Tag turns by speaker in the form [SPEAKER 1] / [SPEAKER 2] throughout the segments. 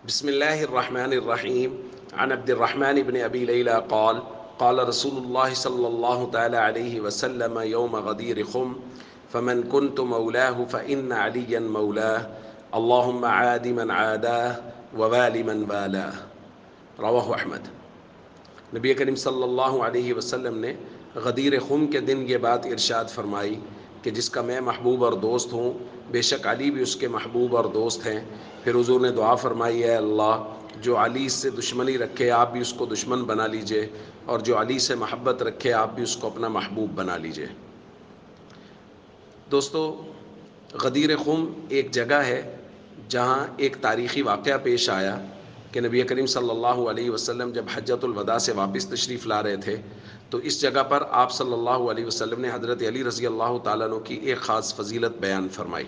[SPEAKER 1] بسم الله الرحمن الرحيم. عن عبد الرحمن بن أبي ليلى قال قال رسول الله صلى الله تعالى عليه وسلم يوم غدير خم فمن كنت مولاه فإن عليا مولاه اللهم عاد من عاداه ووال من والاه. رواہ احمد. نبی کریم صلی اللہ علیہ وسلم نے غدیر خم کے دن یہ بات ارشاد فرمائی کہ جس کا میں محبوب اور دوست ہوں، بے شک علی بھی اس کے محبوب اور دوست ہیں. پھر حضور نے دعا فرمائی، اے اللہ، جو علی سے دشمنی رکھے آپ بھی اس کو دشمن بنا لیجئے، اور جو علی سے محبت رکھے آپ بھی اس کو اپنا محبوب بنا لیجئے. دوستو، غدیر خم ایک جگہ ہے جہاں ایک تاریخی واقعہ پیش آیا کہ نبی کریم صلی اللہ علیہ وسلم جب حجۃ الوداع سے واپس تشریف لا رہے تھے تو اس جگہ پر آپ صلی اللہ علیہ وسلم نے حضرت علی رضی اللہ تعالیٰ عنہ کی ایک خاص فضیلت بیان فرمائی.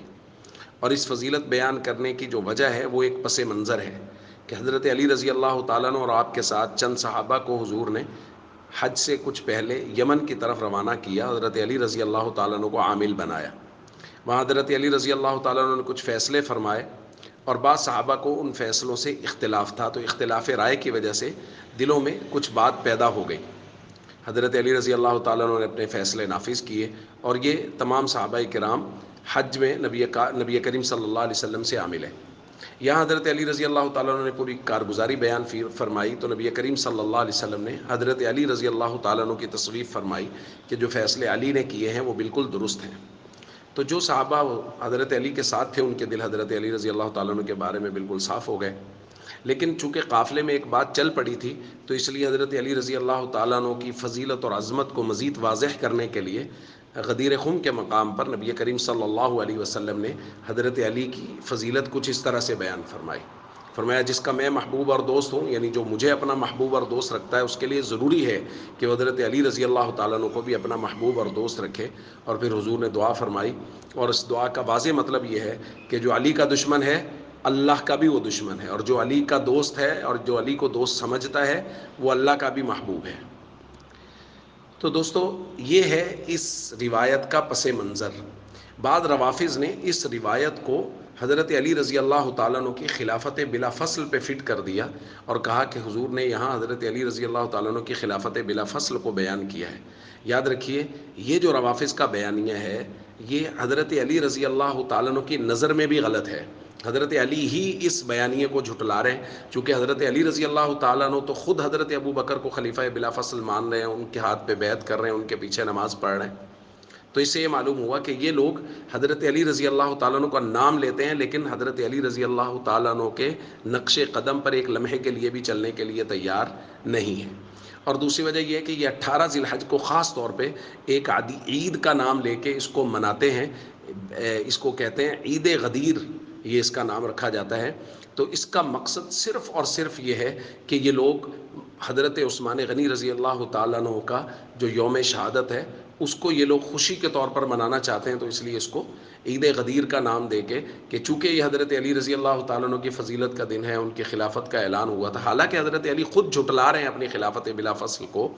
[SPEAKER 1] اور اس فضیلت بیان کرنے کی جو وجہ ہے وہ ایک پس منظر ہے کہ حضرت علی رضی اللہ تعالیٰ عنہ اور آپ کے ساتھ چند صحابہ کو حضور نے حج سے کچھ پہلے یمن کی طرف روانہ کیا. حضرت علی رضی اللہ تعالیٰ عنہ کو عامل بنایا. وہاں حضرت علی رضی اللہ تعالیٰ عنہ نے کچھ فیصلے فرمائے اور بعض صحابہ کو ان فیصلوں سے اختلاف تھا، تو اختلاف رائے کی وجہ سے دلوں میں کچھ بات پیدا ہو گئی. حضرت علی رضی اللہ تعالیٰ عنہ نے اپنے فیصلے نافذ کیے اور یہ تمام صحابہ کرام حج میں نبی کریم صلی اللہ علیہ وسلم سے عامل ہیں. یہاں حضرت علی رضی اللہ تعالیٰ عنہ نے پوری کارگزاری بیان فرمائی تو نبی کریم صلی اللہ علیہ وسلم نے حضرت علی رضی اللہ تعالیٰ عنہ کی تصویف فرمائی کہ جو فیصلے علی نے کیے ہیں وہ بالکل درست ہیں. تو جو صحابہ حضرت علی کے ساتھ تھے ان کے دل حضرت علی رضی اللہ تعالیٰ عنہ کے بارے میں بالکل صاف ہو گئے. لیکن چونکہ قافلے میں ایک بات چل پڑی تھی تو اس لیے حضرت علی رضی اللہ تعالیٰ عنہ کی فضیلت اور عظمت کو مزید واضح کرنے کے لیے غدیر خم کے مقام پر نبی کریم صلی اللہ علیہ وسلم نے حضرت علی کی فضیلت کچھ اس طرح سے بیان فرمائی. فرمایا جس کا میں محبوب اور دوست ہوں، یعنی جو مجھے اپنا محبوب اور دوست رکھتا ہے اس کے لیے ضروری ہے کہ وہ حضرت علی رضی اللہ تعالیٰ عنہ کو بھی اپنا محبوب اور دوست رکھے. اور پھر حضور نے دعا فرمائی اور اس دعا کا واضح مطلب یہ ہے کہ جو علی کا دشمن ہے اللہ کا بھی وہ دشمن ہے، اور جو علی کا دوست ہے اور جو علی کو دوست سمجھتا ہے وہ اللہ کا بھی محبوب ہے. تو دوستو، یہ ہے اس روایت کا پس منظر. بعض روافظ نے اس روایت کو حضرت علی رضی اللہ تعالیٰ عنہ کی خلافت بلا فصل پہ فٹ کر دیا اور کہا کہ حضور نے یہاں حضرت علی رضی اللہ تعالیٰ عنہ کی خلافت بلا فصل کو بیان کیا ہے. یاد رکھیے، یہ جو روافظ کا بیانیہ ہے یہ حضرت علی رضی اللہ تعالیٰ عنہ کی نظر میں بھی غلط ہے. حضرت علی ہی اس بیانیے کو جھٹلا رہے ہیں، چونکہ حضرت علی رضی اللہ تعالیٰ عنہ تو خود حضرت ابو بکر کو خلیفہ بلا فصل مان رہے ہیں، ان کے ہاتھ پہ بیعت کر رہے ہیں، ان کے پیچھے نماز پڑھ رہے ہیں. تو اس سے یہ معلوم ہوا کہ یہ لوگ حضرت علی رضی اللہ تعالیٰ عنہ کا نام لیتے ہیں لیکن حضرت علی رضی اللہ تعالیٰ عنہ کے نقش قدم پر ایک لمحے کے لیے بھی چلنے کے لیے تیار نہیں ہیں. اور دوسری وجہ یہ ہے کہ یہ 18 ذی الحج کو خاص طور پہ ایک عید کا نام لے کے اس کو مناتے ہیں. اس کو کہتے ہیں عید غدیر، یہ اس کا نام رکھا جاتا ہے. تو اس کا مقصد صرف اور صرف یہ ہے کہ یہ لوگ حضرت عثمان غنی رضی اللہ تعالیٰ عنہ کا جو یوم شہادت ہے اس کو یہ لوگ خوشی کے طور پر منانا چاہتے ہیں، تو اس لیے اس کو عید غدیر کا نام دے کے کہ چونکہ یہ حضرت علی رضی اللہ تعالیٰ عنہ کی فضیلت کا دن ہے، ان کی خلافت کا اعلان ہوا تھا، حالانکہ حضرت علی خود جھٹلا رہے ہیں اپنی خلافت بلا فصل کو.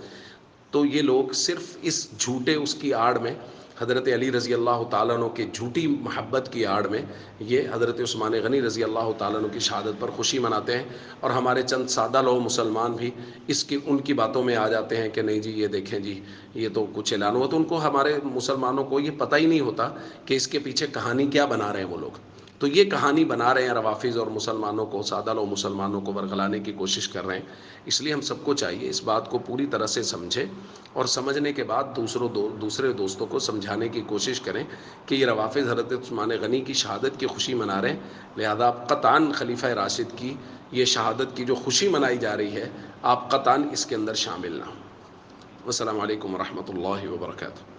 [SPEAKER 1] تو یہ لوگ صرف اس جھوٹے اس کی آڑ میں، حضرت علی رضی اللہ تعالیٰ عنہ کی جھوٹی محبت کی آڑ میں یہ حضرت عثمان غنی رضی اللہ تعالیٰ عنہ کی شہادت پر خوشی مناتے ہیں. اور ہمارے چند سادہ لوگ مسلمان بھی ان کی باتوں میں آ جاتے ہیں کہ نہیں جی یہ دیکھیں جی یہ تو کچھ اعلان ہوا. تو ان کو، ہمارے مسلمانوں کو یہ پتہ ہی نہیں ہوتا کہ اس کے پیچھے کہانی کیا بنا رہے ہیں وہ لوگ. تو یہ کہانی بنا رہے ہیں روافظ اور مسلمانوں کو، سادہ لوگ مسلمانوں کو ورغلانے کی کوشش کر رہے ہیں. اس لیے ہم سب کو چاہیے اس بات کو پوری طرح سے سمجھیں اور سمجھنے کے بعد دوسرے دوستوں کو سمجھانے کی کوشش کریں کہ یہ روافظ حضرت عثمان غنی کی شہادت کی خوشی منا رہے ہیں، لہذا آپ قطعاً خلیفہ راشد کی یہ شہادت کی جو خوشی منائی جا رہی ہے آپ قطعاً اس کے اندر شامل نہ ہوں. والسلام علیکم ورحمۃ اللہ وبرکاتہ.